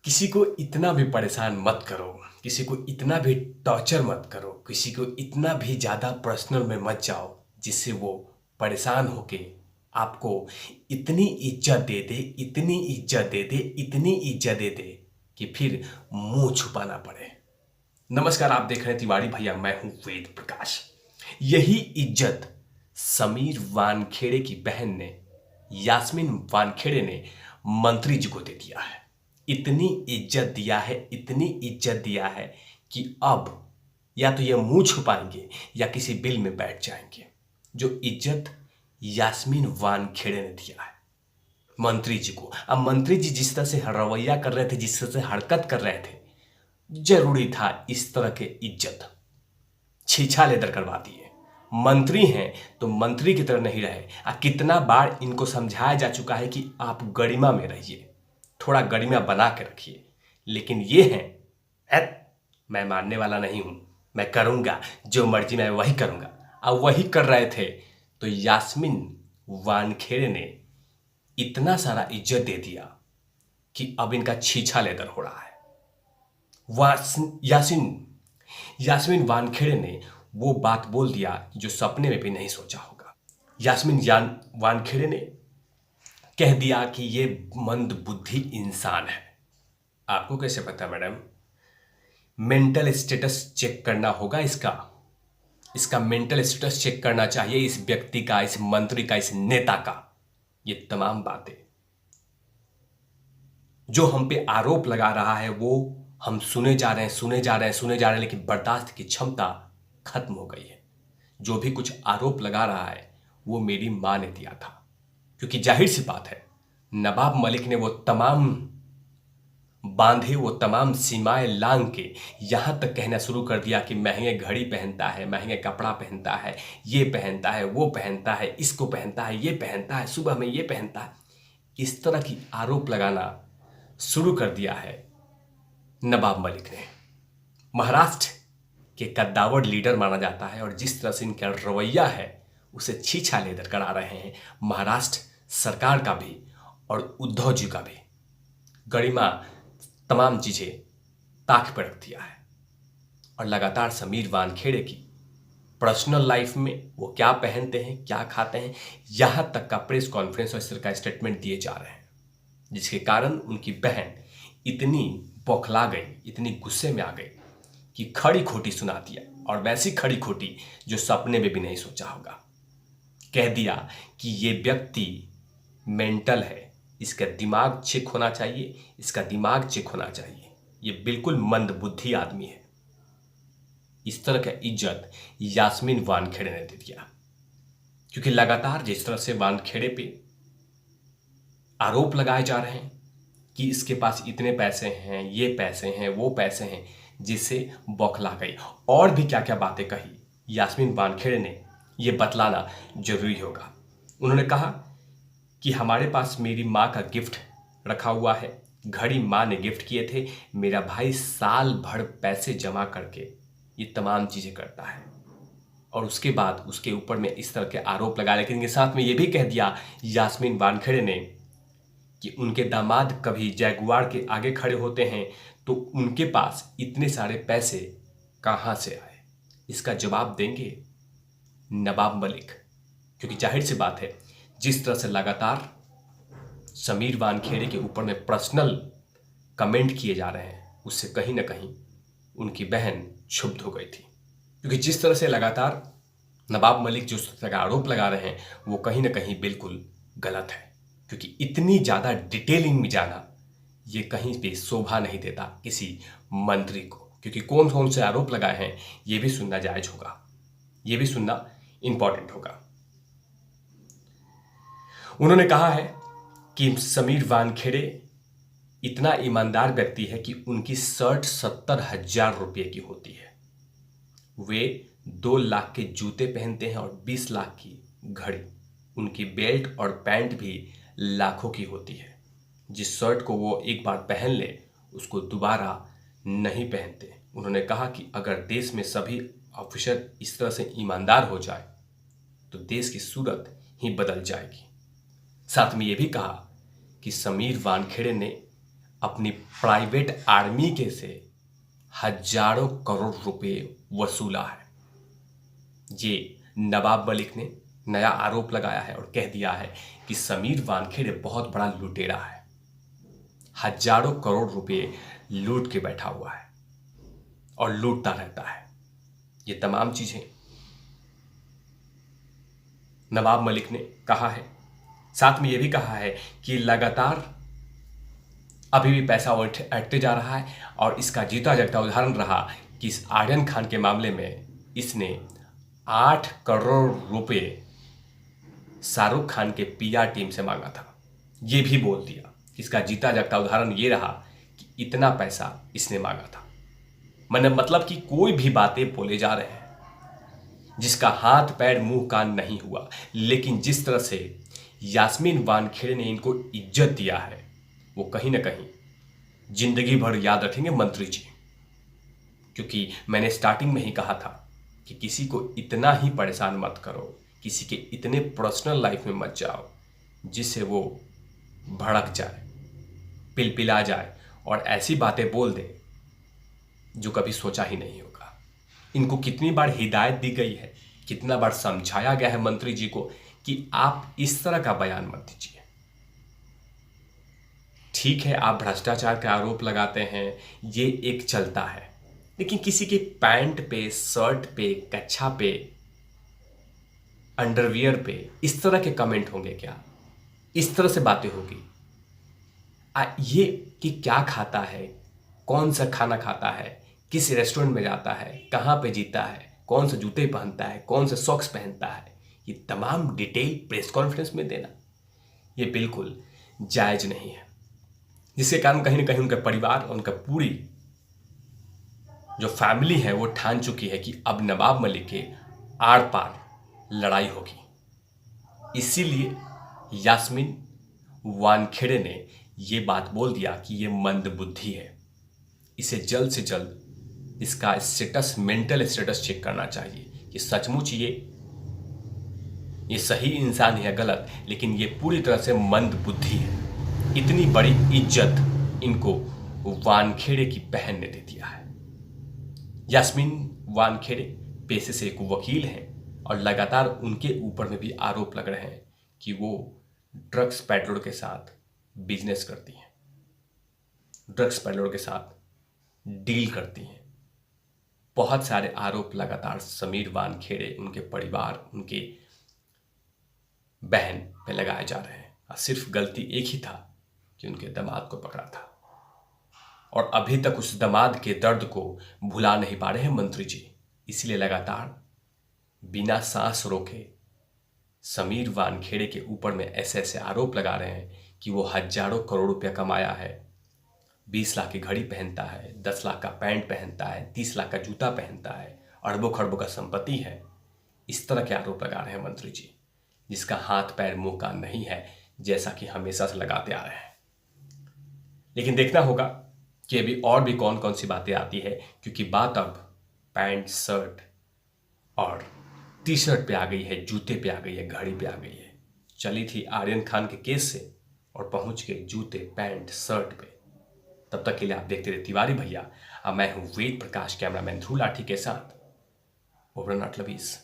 किसी को इतना भी परेशान मत करो, किसी को इतना भी टॉर्चर मत करो, किसी को इतना भी ज़्यादा पर्सनल में मत जाओ जिससे वो परेशान होके आपको इतनी इज्जत दे दे, इतनी इज्जत दे दे, इतनी इज्जत दे दे कि फिर मुंह छुपाना पड़े। नमस्कार, आप देख रहे हैं तिवारी भैया, मैं हूं वेद प्रकाश। यही इज्जत समीर वानखेड़े की बहन ने, यास्मीन वानखेड़े ने मंत्री जी को दे दिया है। इतनी इज्जत दिया है, इतनी इज्जत दिया है कि अब या तो ये मुंह छुपाएंगे या किसी बिल में बैठ जाएंगे। जो इज्जत यास्मीन वानखेड़े ने दिया है मंत्री जी को, अब मंत्री जी जिस तरह से रवैया कर रहे थे, जिस तरह से हरकत कर रहे थे, जरूरी था इस तरह के इज्जत छीछा लेदर करवा दिए। मंत्री हैं तो मंत्री की तरह नहीं रहे। कितना बार इनको समझाया जा चुका है कि आप गरिमा में रहिए, थोड़ा गरिमा बना के रखिए, लेकिन ये हैं मैं मानने वाला नहीं हूं, मैं करूंगा जो मर्जी, मैं वही करूंगा। अब वही कर रहे थे तो यास्मीन वानखेड़े ने इतना सारा इज्जत दे दिया कि अब इनका छीछा लेदर हो रहा है। यास्मीन वानखेड़े ने वो बात बोल दिया जो सपने में भी नहीं सोचा होगा। यास्मीन वानखेड़े ने कह दिया कि ये मंद बुद्धि इंसान है। आपको कैसे पता मैडम? मेंटल स्टेटस चेक करना होगा इसका मेंटल स्टेटस चेक करना चाहिए इस व्यक्ति का, इस मंत्री का, इस नेता का। ये तमाम बातें जो हम पे आरोप लगा रहा है वो हम सुने जा रहे हैं, लेकिन बर्दाश्त की क्षमता खत्म हो गई है। जो भी कुछ आरोप लगा रहा है वो मेरी मां ने दिया था, क्योंकि जाहिर सी बात है नवाब मलिक ने वो तमाम बांधे, वो तमाम सीमाएं लांग के यहां तक कहना शुरू कर दिया कि महंगे घड़ी पहनता है, महंगे कपड़ा पहनता है, ये पहनता है, वो पहनता है, इसको पहनता है, ये पहनता है, सुबह में ये पहनता है। इस तरह की आरोप लगाना शुरू कर दिया है नवाब मलिक ने। महाराष्ट्र के कद्दावर लीडर माना जाता है और जिस तरह से इनका रवैया है उसे छीछा लेदर करा रहे हैं महाराष्ट्र सरकार का भी और उद्धव जी का भी। गरिमा तमाम चीजें ताक पर रख दिया है और लगातार समीर वानखेड़े की पर्सनल लाइफ में वो क्या पहनते हैं, क्या खाते हैं, यहां तक का प्रेस कॉन्फ्रेंस और इस तरह का स्टेटमेंट दिए जा रहे हैं, जिसके कारण उनकी बहन इतनी बौखला गई, इतनी गुस्से में आ गई कि खड़ी खोटी सुना दिया, और वैसी खड़ी खोटी जो सपने में भी नहीं सोचा होगा। कह दिया कि ये व्यक्ति मेंटल है, इसका दिमाग चेक होना चाहिए, इसका दिमाग चेक होना चाहिए, ये बिल्कुल मंदबुद्धि आदमी है। इस तरह का इज्जत यास्मीन वानखेड़े ने दे दिया, क्योंकि लगातार जिस तरह से वानखेड़े पे आरोप लगाए जा रहे हैं कि इसके पास इतने पैसे हैं, ये पैसे हैं, वो पैसे हैं, जिससे बौखला गई। और भी क्या क्या बातें कही यास्मीन वानखेड़े ने, ये बतलाना जरूरी होगा। उन्होंने कहा कि हमारे पास मेरी माँ का गिफ्ट रखा हुआ है, घड़ी माँ ने गिफ्ट किए थे, मेरा भाई साल भर पैसे जमा करके ये तमाम चीज़ें करता है, और उसके बाद उसके ऊपर में इस तरह के आरोप लगाए। लेकिन इनके साथ में ये भी कह दिया यास्मीन वानखेड़े ने कि उनके दामाद कभी जैगुआर के आगे खड़े होते हैं तो उनके पास इतने सारे पैसे कहाँ से आए, इसका जवाब देंगे नवाब मलिक। क्योंकि जाहिर सी बात है जिस तरह से लगातार समीर वानखेड़े के ऊपर में पर्सनल कमेंट किए जा रहे हैं, उससे कहीं ना कहीं उनकी बहन क्षुब्ध हो गई थी। क्योंकि जिस तरह से लगातार नवाब मलिक जो तरह का आरोप लगा रहे हैं वो कहीं ना कहीं बिल्कुल गलत है, क्योंकि इतनी ज़्यादा डिटेलिंग में जाना ये कहीं भी शोभा नहीं देता किसी मंत्री को। क्योंकि कौन कौन से आरोप लगाए हैं ये भी सुनना जायज होगा, ये भी सुनना इंपॉर्टेंट होगा। उन्होंने कहा है कि समीर वानखेड़े इतना ईमानदार व्यक्ति है कि उनकी शर्ट 70,000 रुपये की होती है, वे 2 लाख के जूते पहनते हैं और 20 लाख की घड़ी, उनकी बेल्ट और पैंट भी लाखों की होती है। जिस शर्ट को वो एक बार पहन ले उसको दोबारा नहीं पहनते। उन्होंने कहा कि अगर देश में सभी ऑफिसर इस तरह से ईमानदार हो जाए तो देश की सूरत ही बदल जाएगी। साथ में ये भी कहा कि समीर वानखेड़े ने अपनी प्राइवेट आर्मी के से हजारों करोड़ रुपए वसूला है। ये नवाब मलिक ने नया आरोप लगाया है और कह दिया है कि समीर वानखेड़े बहुत बड़ा लुटेरा है, हजारों करोड़ रुपए लूट के बैठा हुआ है और लूटता रहता है। ये तमाम चीजें नवाब मलिक ने कहा है। साथ में यह भी कहा है कि लगातार अभी भी पैसा ऐंठते जा रहा है और इसका जीता जागता उदाहरण रहा कि इस आर्यन खान के मामले में इसने 8 करोड़ रुपए शाहरुख खान के पीआर टीम से मांगा था। ये भी बोल दिया। इसका जीता जागता उदाहरण ये रहा कि इतना पैसा इसने मांगा था। मैंने मतलब कि कोई भी बातें बोले जा रहे हैं जिसका हाथ पैर मुंह कान नहीं हुआ, लेकिन जिस तरह से यास्मीन वानखेड़े ने इनको इज्जत दिया है वो कहीं ना कहीं जिंदगी भर याद रखेंगे मंत्री जी। क्योंकि मैंने स्टार्टिंग में ही कहा था कि किसी को इतना ही परेशान मत करो, किसी के इतने पर्सनल लाइफ में मत जाओ जिससे वो भड़क जाए, पिलपिला जाए और ऐसी बातें बोल दे जो कभी सोचा ही नहीं होगा। इनको कितनी बार हिदायत दी गई है, कितना बार समझाया गया है मंत्री जी को कि आप इस तरह का बयान मत दीजिए। ठीक है, आप भ्रष्टाचार का आरोप लगाते हैं, ये एक चलता है, लेकिन किसी के पैंट पे, शर्ट पे, कच्छा पे, अंडरवियर पे इस तरह के कमेंट होंगे क्या? इस तरह से बातें होगी? ये कि क्या खाता है, कौन सा खाना खाता है, किस रेस्टोरेंट में जाता है, कहाँ पे जीता है, कौन से जूते पहनता है, कौन से सॉक्स पहनता है, ये तमाम डिटेल प्रेस कॉन्फ्रेंस में देना ये बिल्कुल जायज नहीं है। जिसके कारण कहीं ना कहीं उनका परिवार, उनका पूरी जो फैमिली है वो ठान चुकी है कि अब नवाब मलिक के आर पार लड़ाई होगी। इसीलिए यास्मीन वानखेड़े ने ये बात बोल दिया कि ये मंदबुद्धि है, इसे जल्द से जल्द इसका स्टेटस, मेंटल स्टेटस चेक करना चाहिए कि सचमुच ये सही इंसान है या गलत, लेकिन ये पूरी तरह से मंदबुद्धि है। इतनी बड़ी इज्जत इनको वानखेड़े की बहन ने दे दिया है। यास्मीन वानखेड़े पेशे से एक वकील हैं और लगातार उनके ऊपर में भी आरोप लग रहे हैं कि वो ड्रग्स पेडलर के साथ बिजनेस करती हैं, ड्रग्स पेडलर के साथ डील करती हैं। बहुत सारे आरोप लगातार समीर वानखेड़े, उनके परिवार, उनके बहन पे लगाए जा रहे हैं। और सिर्फ गलती एक ही था कि उनके दामाद को पकड़ा था और अभी तक उस दामाद के दर्द को भुला नहीं पा रहे हैं मंत्री जी। इसलिए लगातार बिना सांस रोके समीर वानखेड़े के ऊपर में ऐसे ऐसे आरोप लगा रहे हैं कि वो हजारों करोड़ रुपया कमाया है, 20 लाख की घड़ी पहनता है, 10 लाख का पैंट पहनता है, 30 लाख का जूता पहनता है, अरबों खरबों का संपत्ति है। इस तरह के आरोप लगा रहे हैं मंत्री जी, जिसका हाथ पैर मुंह कान नहीं है, जैसा कि हमेशा से लगाते आ रहे हैं। लेकिन देखना होगा कि अभी और भी कौन कौन सी बातें आती है, क्योंकि बात अब पैंट, शर्ट और टी शर्ट पे आ गई है, जूते पे आ गई है, घड़ी पे आ गई है। चली थी आर्यन खान के केस से और पहुंच गए जूते, पैंट, शर्ट पे। तब तक के लिए आप देखते रहे तिवारी भैया। अब मैं हूं वेद प्रकाश, कैमरामैन ध्रुव लाठी के साथ। Over not lovies.